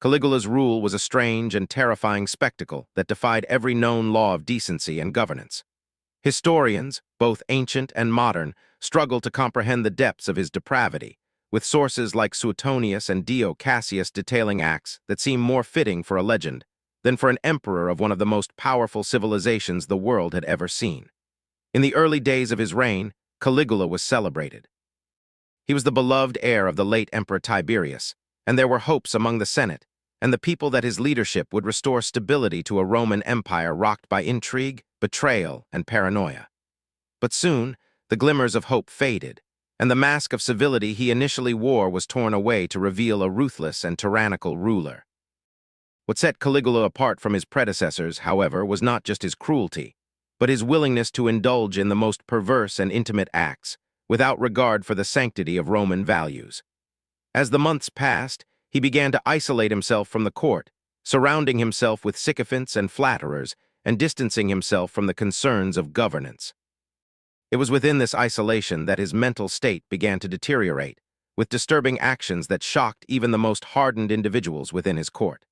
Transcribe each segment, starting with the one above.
Caligula's rule was a strange and terrifying spectacle that defied every known law of decency and governance. Historians, both ancient and modern, struggle to comprehend the depths of his depravity, with sources like Suetonius and Dio Cassius detailing acts that seem more fitting for a legend than for an emperor of one of the most powerful civilizations the world had ever seen. In the early days of his reign, Caligula was celebrated. He was the beloved heir of the late Emperor Tiberius, and there were hopes among the Senate and the people that his leadership would restore stability to a Roman Empire rocked by intrigue, betrayal, and paranoia. But soon, the glimmers of hope faded, and the mask of civility he initially wore was torn away to reveal a ruthless and tyrannical ruler. What set Caligula apart from his predecessors, however, was not just his cruelty, but his willingness to indulge in the most perverse and intimate acts, without regard for the sanctity of Roman values. As the months passed, he began to isolate himself from the court, surrounding himself with sycophants and flatterers, and distancing himself from the concerns of governance. It was within this isolation that his mental state began to deteriorate, with disturbing actions that shocked even the most hardened individuals within his court.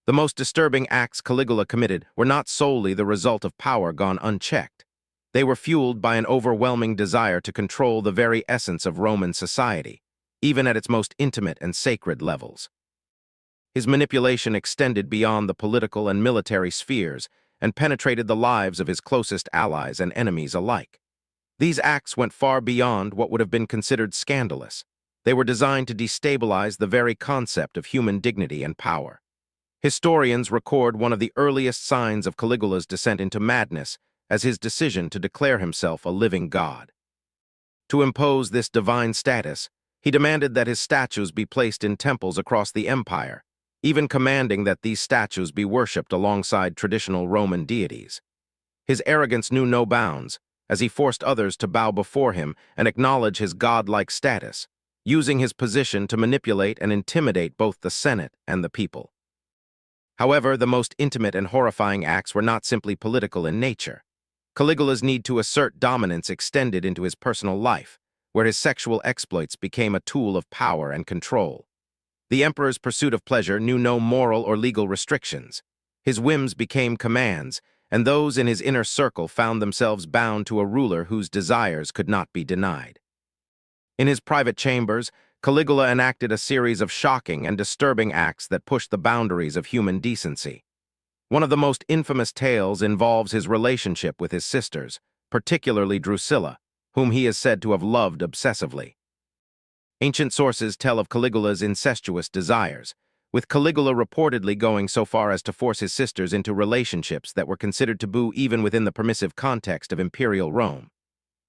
The most disturbing acts Caligula committed were not solely the result of power gone unchecked. They were fueled by an overwhelming desire to control the very essence of Roman society, even at its most intimate and sacred levels. His manipulation extended beyond the political and military spheres and penetrated the lives of his closest allies and enemies alike. These acts went far beyond what would have been considered scandalous. They were designed to destabilize the very concept of human dignity and power. Historians record one of the earliest signs of Caligula's descent into madness as his decision to declare himself a living god. To impose this divine status, he demanded that his statues be placed in temples across the empire, even commanding that these statues be worshipped alongside traditional Roman deities. His arrogance knew no bounds, as he forced others to bow before him and acknowledge his godlike status, using his position to manipulate and intimidate both the Senate and the people. However, the most intimate and horrifying acts were not simply political in nature. Caligula's need to assert dominance extended into his personal life, where his sexual exploits became a tool of power and control. The emperor's pursuit of pleasure knew no moral or legal restrictions. His whims became commands, and those in his inner circle found themselves bound to a ruler whose desires could not be denied. In his private chambers, Caligula enacted a series of shocking and disturbing acts that pushed the boundaries of human decency. One of the most infamous tales involves his relationship with his sisters, particularly Drusilla, whom he is said to have loved obsessively. Ancient sources tell of Caligula's incestuous desires, with Caligula reportedly going so far as to force his sisters into relationships that were considered taboo even within the permissive context of imperial Rome.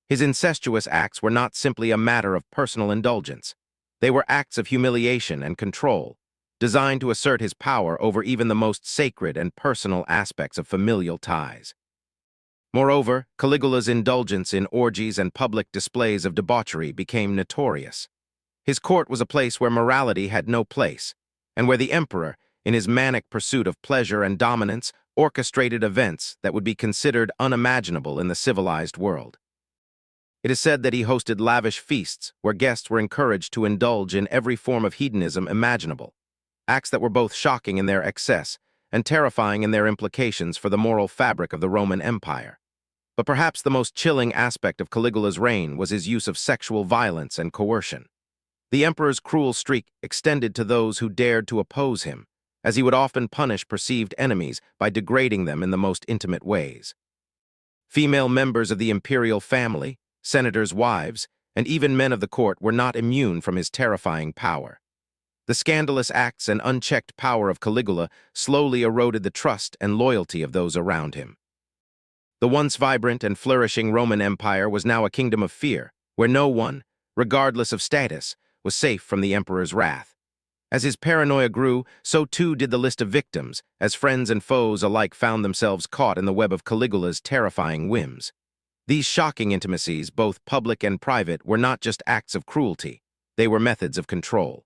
His incestuous acts were not simply a matter of personal indulgence. They were acts of humiliation and control, designed to assert his power over even the most sacred and personal aspects of familial ties. Moreover, Caligula's indulgence in orgies and public displays of debauchery became notorious. His court was a place where morality had no place, and where the emperor, in his manic pursuit of pleasure and dominance, orchestrated events that would be considered unimaginable in the civilized world. It is said that he hosted lavish feasts where guests were encouraged to indulge in every form of hedonism imaginable, acts that were both shocking in their excess and terrifying in their implications for the moral fabric of the Roman Empire. But perhaps the most chilling aspect of Caligula's reign was his use of sexual violence and coercion. The emperor's cruel streak extended to those who dared to oppose him, as he would often punish perceived enemies by degrading them in the most intimate ways. Female members of the imperial family, senators' wives, and even men of the court were not immune from his terrifying power. The scandalous acts and unchecked power of Caligula slowly eroded the trust and loyalty of those around him. The once vibrant and flourishing Roman Empire was now a kingdom of fear, where no one, regardless of status, was safe from the emperor's wrath. As his paranoia grew, so too did the list of victims, as friends and foes alike found themselves caught in the web of Caligula's terrifying whims. These shocking intimacies, both public and private, were not just acts of cruelty, they were methods of control.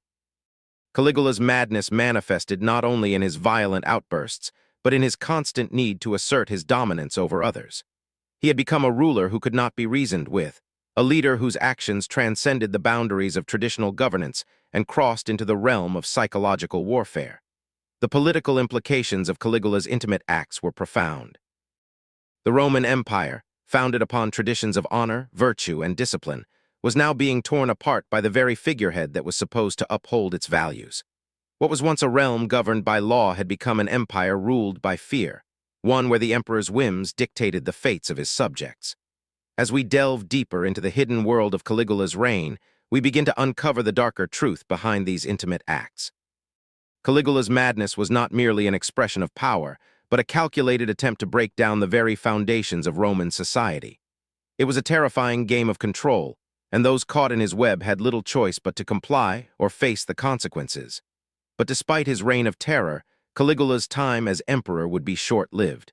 Caligula's madness manifested not only in his violent outbursts, but in his constant need to assert his dominance over others. He had become a ruler who could not be reasoned with, a leader whose actions transcended the boundaries of traditional governance and crossed into the realm of psychological warfare. The political implications of Caligula's intimate acts were profound. The Roman Empire, founded upon traditions of honor, virtue, and discipline, was now being torn apart by the very figurehead that was supposed to uphold its values. What was once a realm governed by law had become an empire ruled by fear, one where the emperor's whims dictated the fates of his subjects. As we delve deeper into the hidden world of Caligula's reign, we begin to uncover the darker truth behind these intimate acts. Caligula's madness was not merely an expression of power, but a calculated attempt to break down the very foundations of Roman society. It was a terrifying game of control, and those caught in his web had little choice but to comply or face the consequences. But despite his reign of terror, Caligula's time as emperor would be short-lived.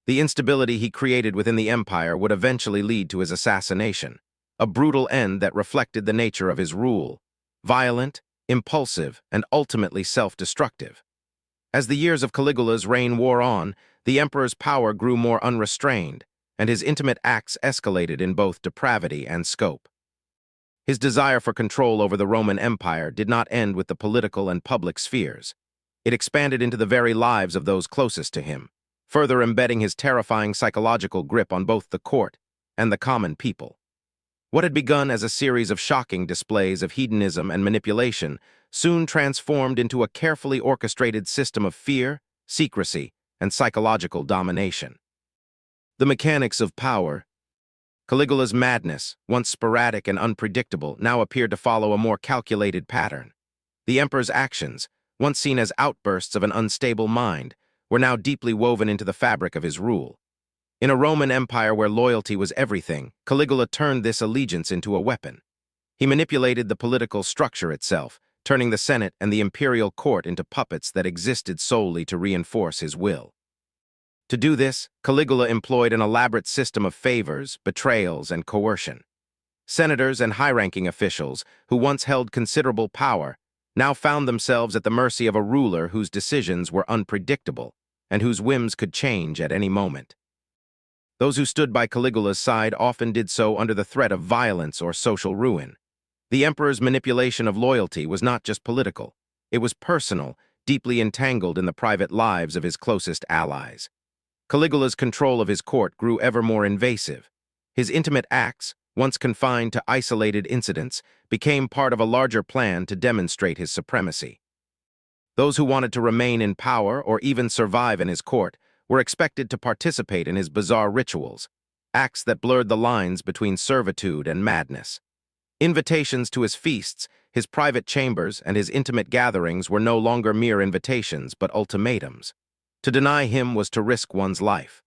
The instability he created within the empire would eventually lead to his assassination, a brutal end that reflected the nature of his rule: violent, impulsive, and ultimately self-destructive. As the years of Caligula's reign wore on, the emperor's power grew more unrestrained, and his intimate acts escalated in both depravity and scope. His desire for control over the Roman Empire did not end with the political and public spheres. It expanded into the very lives of those closest to him, further embedding his terrifying psychological grip on both the court and the common people. What had begun as a series of shocking displays of hedonism and manipulation soon transformed into a carefully orchestrated system of fear, secrecy, and psychological domination. The mechanics of power. Caligula's madness, once sporadic and unpredictable, now appeared to follow a more calculated pattern. The emperor's actions, once seen as outbursts of an unstable mind, were now deeply woven into the fabric of his rule. In a Roman Empire where loyalty was everything, Caligula turned this allegiance into a weapon. He manipulated the political structure itself, turning the Senate and the imperial court into puppets that existed solely to reinforce his will. To do this, Caligula employed an elaborate system of favors, betrayals, and coercion. Senators and high-ranking officials, who once held considerable power, now found themselves at the mercy of a ruler whose decisions were unpredictable and whose whims could change at any moment. Those who stood by Caligula's side often did so under the threat of violence or social ruin. The emperor's manipulation of loyalty was not just political. It was personal, deeply entangled in the private lives of his closest allies. Caligula's control of his court grew ever more invasive. His intimate acts, once confined to isolated incidents, became part of a larger plan to demonstrate his supremacy. Those who wanted to remain in power or even survive in his court were expected to participate in his bizarre rituals, acts that blurred the lines between servitude and madness. Invitations to his feasts, his private chambers, and his intimate gatherings were no longer mere invitations but ultimatums. To deny him was to risk one's life.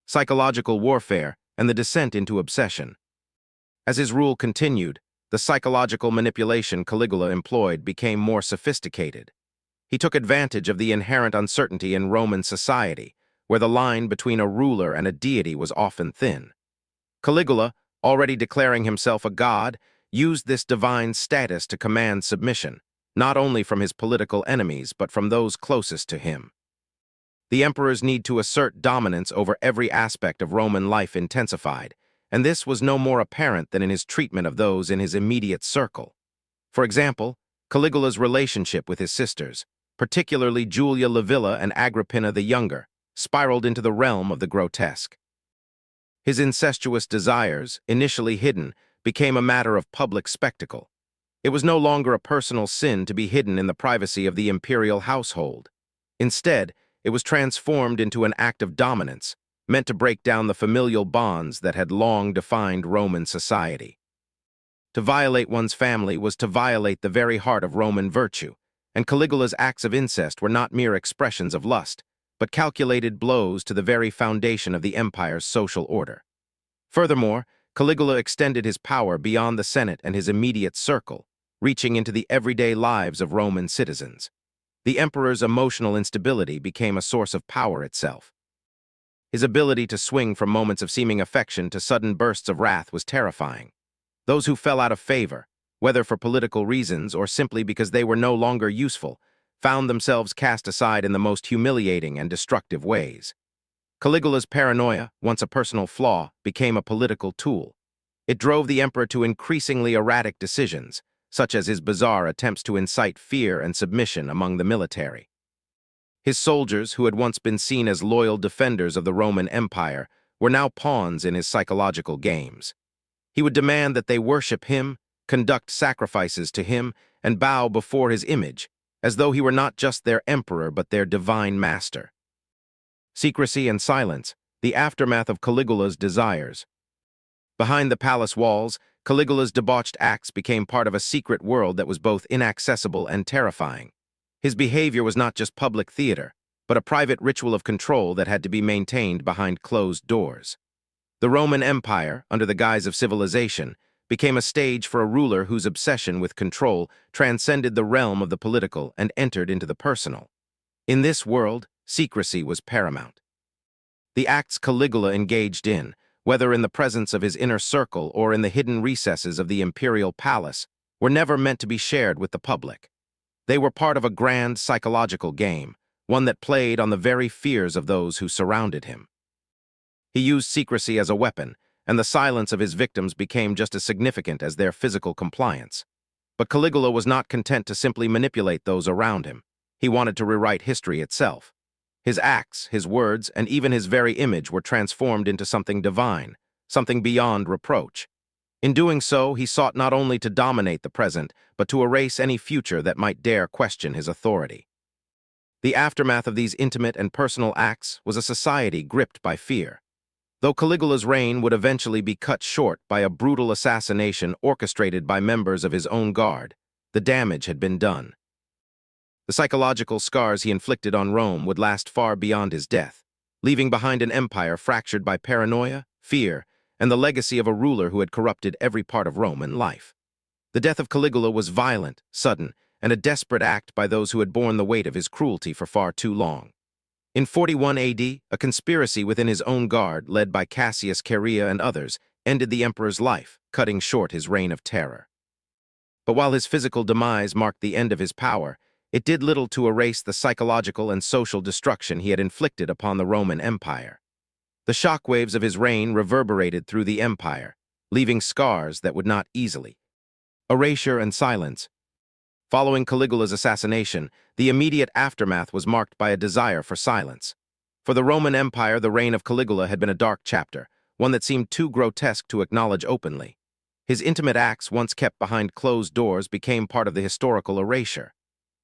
Psychological warfare and the descent into obsession. As his rule continued, the psychological manipulation Caligula employed became more sophisticated. He took advantage of the inherent uncertainty in Roman society, where the line between a ruler and a deity was often thin. Caligula, already declaring himself a god, used this divine status to command submission, not only from his political enemies but from those closest to him. The emperor's need to assert dominance over every aspect of Roman life intensified, and this was no more apparent than in his treatment of those in his immediate circle. For example, Caligula's relationship with his sisters, particularly Julia Livilla and Agrippina the Younger, spiraled into the realm of the grotesque. His incestuous desires, initially hidden, became a matter of public spectacle. It was no longer a personal sin to be hidden in the privacy of the imperial household. Instead, it was transformed into an act of dominance, meant to break down the familial bonds that had long defined Roman society. To violate one's family was to violate the very heart of Roman virtue, and Caligula's acts of incest were not mere expressions of lust, but calculated blows to the very foundation of the empire's social order. Furthermore, Caligula extended his power beyond the Senate and his immediate circle, reaching into the everyday lives of Roman citizens. The emperor's emotional instability became a source of power itself. His ability to swing from moments of seeming affection to sudden bursts of wrath was terrifying. Those who fell out of favor, whether for political reasons or simply because they were no longer useful, found themselves cast aside in the most humiliating and destructive ways. Caligula's paranoia, once a personal flaw, became a political tool. It drove the emperor to increasingly erratic decisions, such as his bizarre attempts to incite fear and submission among the military. His soldiers, who had once been seen as loyal defenders of the Roman Empire, were now pawns in his psychological games. He would demand that they worship him, conduct sacrifices to him, and bow before his image, as though he were not just their emperor but their divine master. Secrecy and silence, the aftermath of Caligula's desires. Behind the palace walls, Caligula's debauched acts became part of a secret world that was both inaccessible and terrifying. His behavior was not just public theater, but a private ritual of control that had to be maintained behind closed doors. The Roman Empire, under the guise of civilization, became a stage for a ruler whose obsession with control transcended the realm of the political and entered into the personal. In this world, secrecy was paramount. The acts Caligula engaged in, whether in the presence of his inner circle or in the hidden recesses of the imperial palace, were never meant to be shared with the public. They were part of a grand psychological game, one that played on the very fears of those who surrounded him. He used secrecy as a weapon, and the silence of his victims became just as significant as their physical compliance. But Caligula was not content to simply manipulate those around him. He wanted to rewrite history itself. His acts, his words, and even his very image were transformed into something divine, something beyond reproach. In doing so, he sought not only to dominate the present, but to erase any future that might dare question his authority. The aftermath of these intimate and personal acts was a society gripped by fear. Though Caligula's reign would eventually be cut short by a brutal assassination orchestrated by members of his own guard, the damage had been done. The psychological scars he inflicted on Rome would last far beyond his death, leaving behind an empire fractured by paranoia, fear, and the legacy of a ruler who had corrupted every part of Roman life. The death of Caligula was violent, sudden, and a desperate act by those who had borne the weight of his cruelty for far too long. In 41 AD, a conspiracy within his own guard, led by Cassius Chaerea and others, ended the emperor's life, cutting short his reign of terror. But while his physical demise marked the end of his power, it did little to erase the psychological and social destruction he had inflicted upon the Roman Empire. The shockwaves of his reign reverberated through the empire, leaving scars that would not easily. Erasure and silence. Following Caligula's assassination, the immediate aftermath was marked by a desire for silence. For the Roman Empire, the reign of Caligula had been a dark chapter, one that seemed too grotesque to acknowledge openly. His intimate acts, once kept behind closed doors, became part of the historical erasure.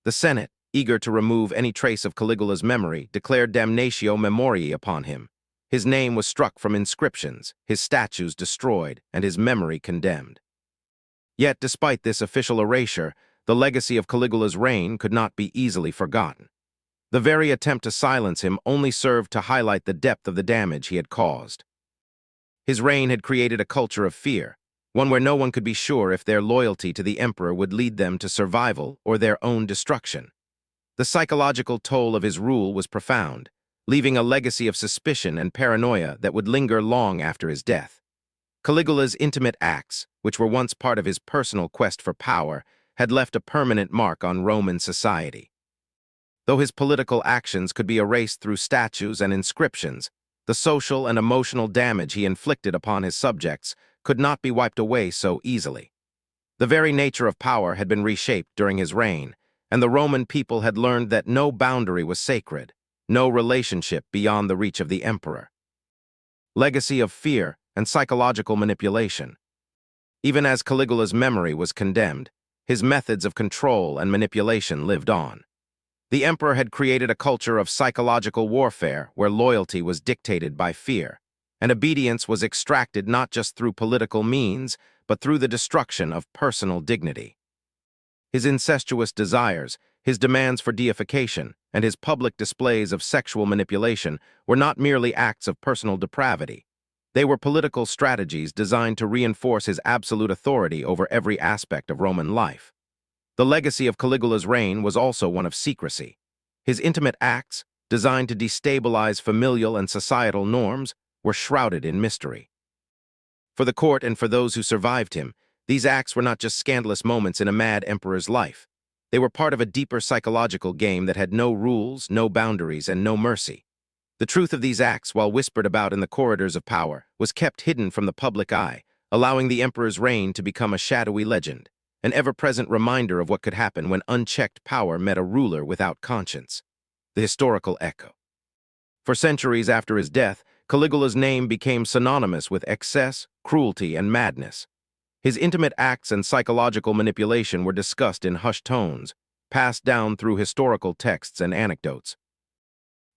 The Senate, eager to remove any trace of Caligula's memory, declared damnatio memoriae upon him. His name was struck from inscriptions, his statues destroyed, and his memory condemned. Yet, despite this official erasure, the legacy of Caligula's reign could not be easily forgotten. The very attempt to silence him only served to highlight the depth of the damage he had caused. His reign had created a culture of fear, one where no one could be sure if their loyalty to the emperor would lead them to survival or their own destruction. The psychological toll of his rule was profound, leaving a legacy of suspicion and paranoia that would linger long after his death. Caligula's intimate acts, which were once part of his personal quest for power, had left a permanent mark on Roman society. Though his political actions could be erased through statues and inscriptions, the social and emotional damage he inflicted upon his subjects could not be wiped away so easily. The very nature of power had been reshaped during his reign, and the Roman people had learned that no boundary was sacred, no relationship beyond the reach of the emperor. Legacy of fear and psychological manipulation. Even as Caligula's memory was condemned, his methods of control and manipulation lived on. The emperor had created a culture of psychological warfare where loyalty was dictated by fear, and obedience was extracted not just through political means, but through the destruction of personal dignity. His incestuous desires, his demands for deification, and his public displays of sexual manipulation were not merely acts of personal depravity. They were political strategies designed to reinforce his absolute authority over every aspect of Roman life. The legacy of Caligula's reign was also one of secrecy. His intimate acts, designed to destabilize familial and societal norms, were shrouded in mystery. For the court and for those who survived him, these acts were not just scandalous moments in a mad emperor's life. They were part of a deeper psychological game that had no rules, no boundaries, and no mercy. The truth of these acts, while whispered about in the corridors of power, was kept hidden from the public eye, allowing the emperor's reign to become a shadowy legend, an ever-present reminder of what could happen when unchecked power met a ruler without conscience. the historical echo. For centuries after his death, Caligula's name became synonymous with excess, cruelty, and madness. His intimate acts and psychological manipulation were discussed in hushed tones, passed down through historical texts and anecdotes.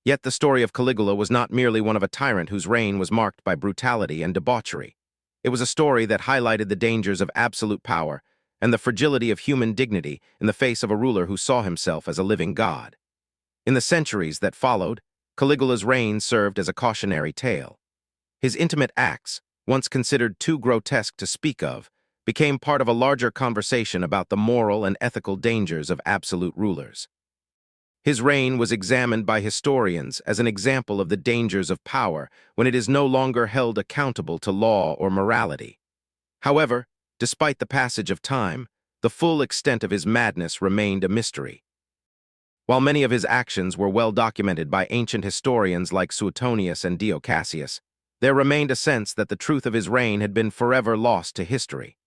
Yet the story of Caligula was not merely one of a tyrant whose reign was marked by brutality and debauchery. It was a story that highlighted the dangers of absolute power and the fragility of human dignity in the face of a ruler who saw himself as a living god. In the centuries that followed, Caligula's reign served as a cautionary tale. His intimate acts, once considered too grotesque to speak of, became part of a larger conversation about the moral and ethical dangers of absolute rulers. His reign was examined by historians as an example of the dangers of power when it is no longer held accountable to law or morality. However, despite the passage of time, the full extent of his madness remained a mystery. While many of his actions were well documented by ancient historians like Suetonius and Dio Cassius, there remained a sense that the truth of his reign had been forever lost to history.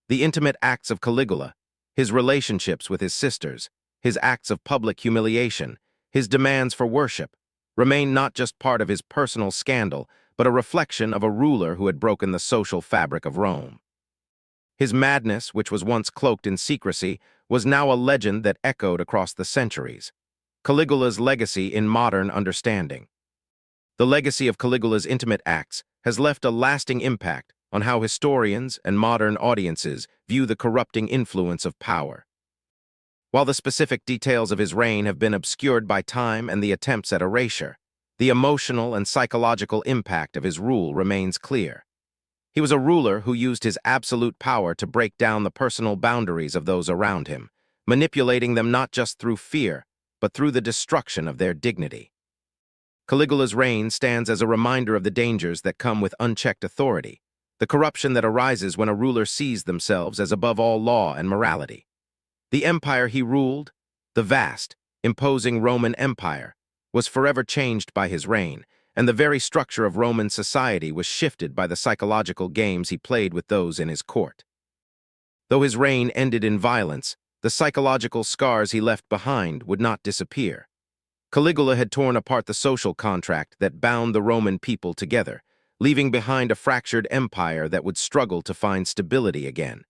The intimate acts of Caligula, his relationships with his sisters, his acts of public humiliation, his demands for worship, remain not just part of his personal scandal, but a reflection of a ruler who had broken the social fabric of Rome. His madness, which was once cloaked in secrecy, was now a legend that echoed across the centuries. Caligula's legacy in modern understanding. The legacy of Caligula's intimate acts has left a lasting impact on how historians and modern audiences view the corrupting influence of power. While the specific details of his reign have been obscured by time and the attempts at erasure, the emotional and psychological impact of his rule remains clear. He was a ruler who used his absolute power to break down the personal boundaries of those around him, manipulating them not just through fear, but through the destruction of their dignity. Caligula's reign stands as a reminder of the dangers that come with unchecked authority, the corruption that arises when a ruler sees themselves as above all law and morality. The empire he ruled, the vast, imposing Roman Empire, was forever changed by his reign, and the very structure of Roman society was shifted by the psychological games he played with those in his court. Though his reign ended in violence, the psychological scars he left behind would not disappear. Caligula had torn apart the social contract that bound the Roman people together, leaving behind a fractured empire that would struggle to find stability again.